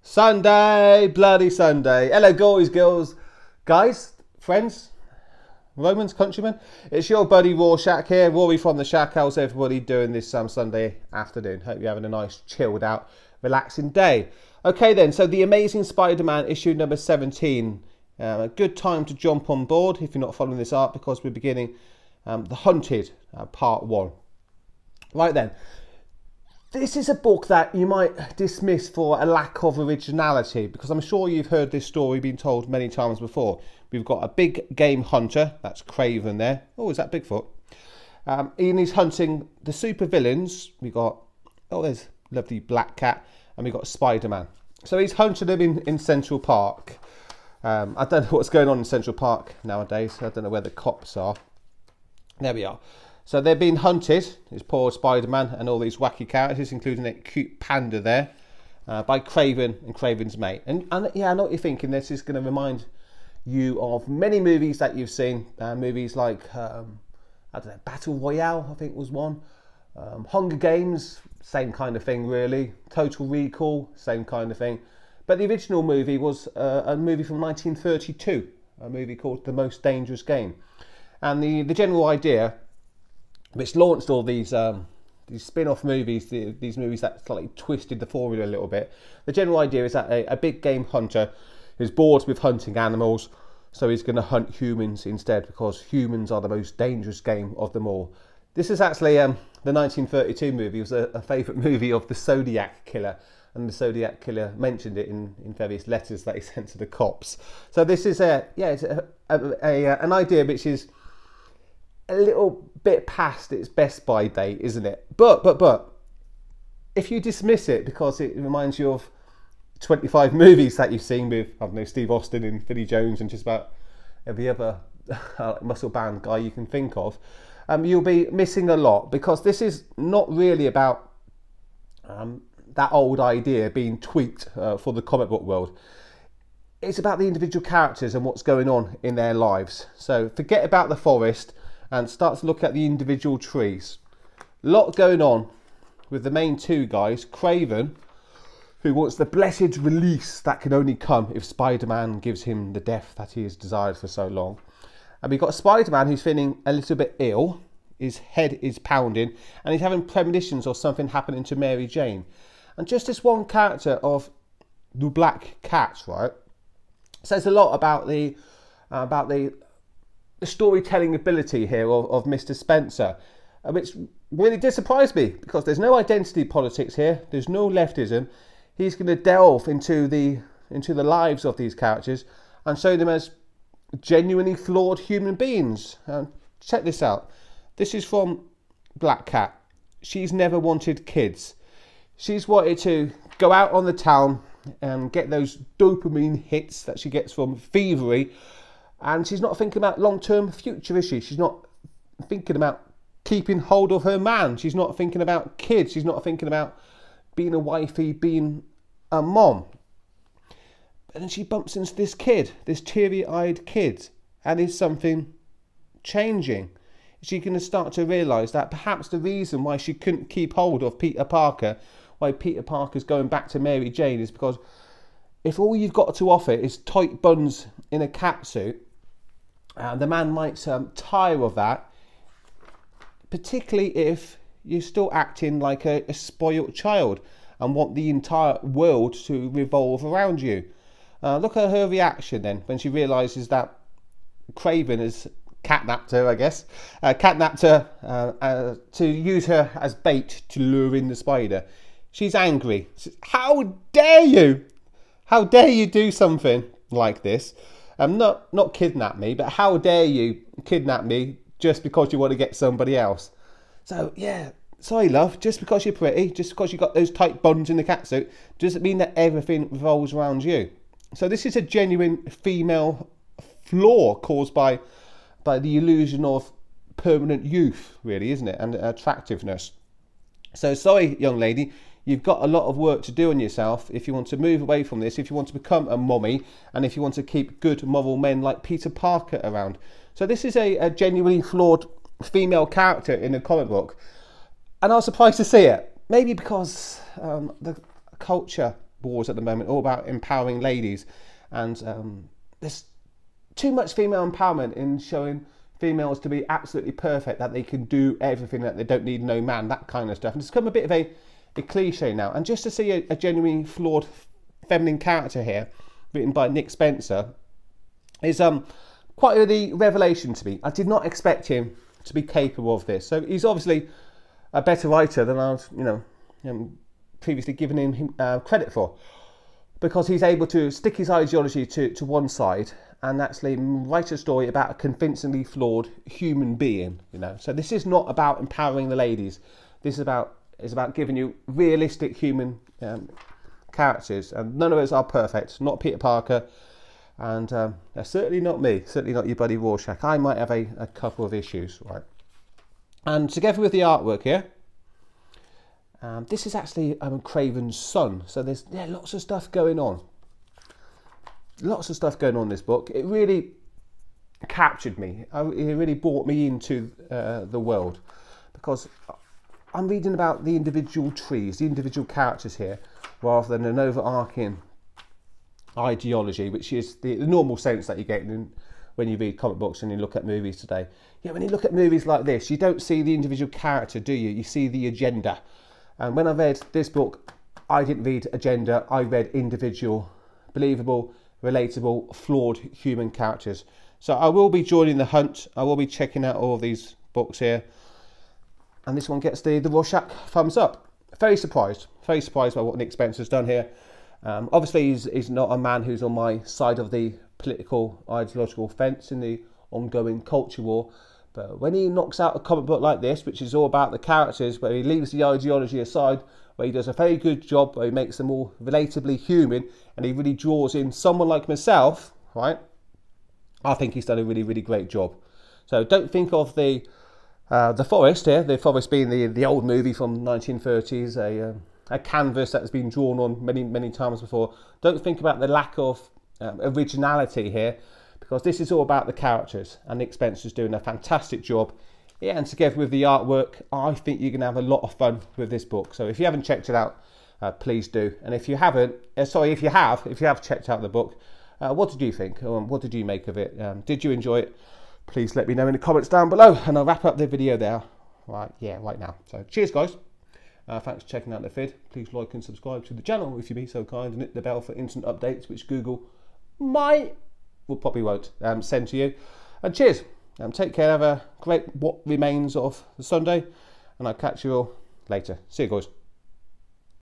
Sunday, bloody Sunday. Hello, boys, girls, guys, friends, Romans, countrymen. It's your buddy Rorschach here, Rory from the Shack. How's everybody doing this Sunday afternoon? Hope you're having a nice, chilled out, relaxing day. Okay then, so The Amazing Spider-Man issue number 17. A good time to jump on board if you're not following this art, because we're beginning The Hunted, part 1. Right then. This is a book that you might dismiss for a lack of originality, because I'm sure you've heard this story being told many times before. We've got a big game hunter, that's Kraven there. Oh, is that Bigfoot? Ian is hunting the super villains. We got, oh, there's lovely Black Cat, and we got Spider-Man. So he's hunting them in Central Park. I don't know what's going on in Central Park nowadays. I don't know where the cops are. There we are. So they're being hunted, it's poor Spider-Man and all these wacky characters, including a cute panda there, by Kraven and Kraven's mate. And yeah, I know what you're thinking. This is going to remind you of many movies that you've seen. Movies like, I don't know, Battle Royale, I think was one. Hunger Games, same kind of thing really. Total Recall, same kind of thing. But the original movie was a movie from 1932, a movie called The Most Dangerous Game. And the general idea, which launched all these spin-off movies, these movies that slightly twisted the formula a little bit. The general idea is that a big game hunter is bored with hunting animals, so he's going to hunt humans instead, because humans are the most dangerous game of them all. This is actually the 1932 movie. It was a favourite movie of the Zodiac Killer, and the Zodiac Killer mentioned it in various letters that he sent to the cops. So this is it's an idea which is a little bit past its best by date, isn't it? But if you dismiss it because it reminds you of 25 movies that you've seen with, I don't know, Steve Austin and Vinnie Jones and just about every other muscle bound guy you can think of, you'll be missing a lot, because this is not really about that old idea being tweaked for the comic book world. It's about the individual characters and what's going on in their lives. So forget about the forest and start to look at the individual trees. A lot going on with the main two guys. Kraven, who wants the blessed release that can only come if Spider-Man gives him the death that he has desired for so long. And we've got Spider-Man, who's feeling a little bit ill. His head is pounding and he's having premonitions of something happening to Mary Jane. And just this one character of the Black Cat, right, says a lot about the storytelling ability here of Mr. Spencer, which really did surprise me, because there's no identity politics here, there's no leftism. He's going to delve into the lives of these characters and show them as genuinely flawed human beings. Check this out. This is from Black Cat. She's never wanted kids. She's wanted to go out on the town and get those dopamine hits that she gets from thievery. And she's not thinking about long-term future, is she? She's not thinking about keeping hold of her man. She's not thinking about kids. She's not thinking about being a wifey, being a mom. But then she bumps into this kid, this teary-eyed kid, and is something changing? Is she going to start to realise that perhaps the reason why she couldn't keep hold of Peter Parker, why Peter Parker's going back to Mary Jane, is because if all you've got to offer is tight buns in a catsuit, the man might tire of that, particularly if you're still acting like a spoilt child and want the entire world to revolve around you. Look at her reaction then when she realises that Kraven has catnapped her, I guess. Catnapped her to use her as bait to lure in the spider. She's angry. How dare you? How dare you do something like this? Not kidnap me, but how dare you kidnap me just because you want to get somebody else? So yeah, sorry love, just because you're pretty, just because you got those tight buns in the catsuit, doesn't mean that everything revolves around you. So this is a genuine female flaw caused by the illusion of permanent youth, really, isn't it? And attractiveness. So sorry, young lady, you've got a lot of work to do on yourself if you want to move away from this, if you want to become a mommy, and if you want to keep good moral men like Peter Parker around. So this is a genuinely flawed female character in a comic book, and I was surprised to see it. Maybe because the culture wars at the moment, all about empowering ladies, and there's too much female empowerment in showing females to be absolutely perfect, that they can do everything, that they don't need no man, that kind of stuff. And it's become a bit of a cliche now. And just to see a genuinely flawed feminine character here, written by Nick Spencer, is quite a revelation to me. I did not expect him to be capable of this. So he's obviously a better writer than I was, previously given him credit for, because he's able to stick his ideology to one side and actually write a story about a convincingly flawed human being. So this is not about empowering the ladies. This is about giving you realistic human characters, and none of us are perfect. Not Peter Parker, and certainly not me. Certainly not your buddy Rorschach. I might have a couple of issues, right? And together with the artwork here, this is actually Craven's son. So there's lots of stuff going on. Lots of stuff going on in this book. It really captured me. It really brought me into the world, because I'm reading about the individual trees, the individual characters here, rather than an overarching ideology, which is the normal sense that you get when you read comic books and you look at movies today. Yeah, when you look at movies like this, you don't see the individual character, do you? You see the agenda. And when I read this book, I didn't read agenda. I read individual, believable, relatable, flawed human characters. So I will be joining the hunt. I will be checking out all of these books here. And this one gets the Rorschach thumbs up. Very surprised by what Nick Spencer's done here. Obviously, he's not a man who's on my side of the political, ideological fence in the ongoing culture war. But when he knocks out a comic book like this, which is all about the characters, where he leaves the ideology aside, where he does a very good job, where he makes them all relatably human, and he really draws in someone like myself, right? I think he's done a really, really great job. So don't think of the Forest here, the Forest being the old movie from 1930s, a canvas that has been drawn on many, many times before. Don't think about the lack of originality here, because this is all about the characters, and Nick Spencer's doing a fantastic job. Yeah, and together with the artwork, I think you're going to have a lot of fun with this book. So if you haven't checked it out, please do. And if you haven't, if you have checked out the book, what did you think? What did you make of it? Did you enjoy it? Please let me know in the comments down below, and I'll wrap up the video there right now. So cheers, guys. Thanks for checking out the vid. Please like and subscribe to the channel if you be so kind, and hit the bell for instant updates, which Google probably won't send to you. And cheers. Take care. Have a great what remains of the Sunday, and I'll catch you all later. See you, guys.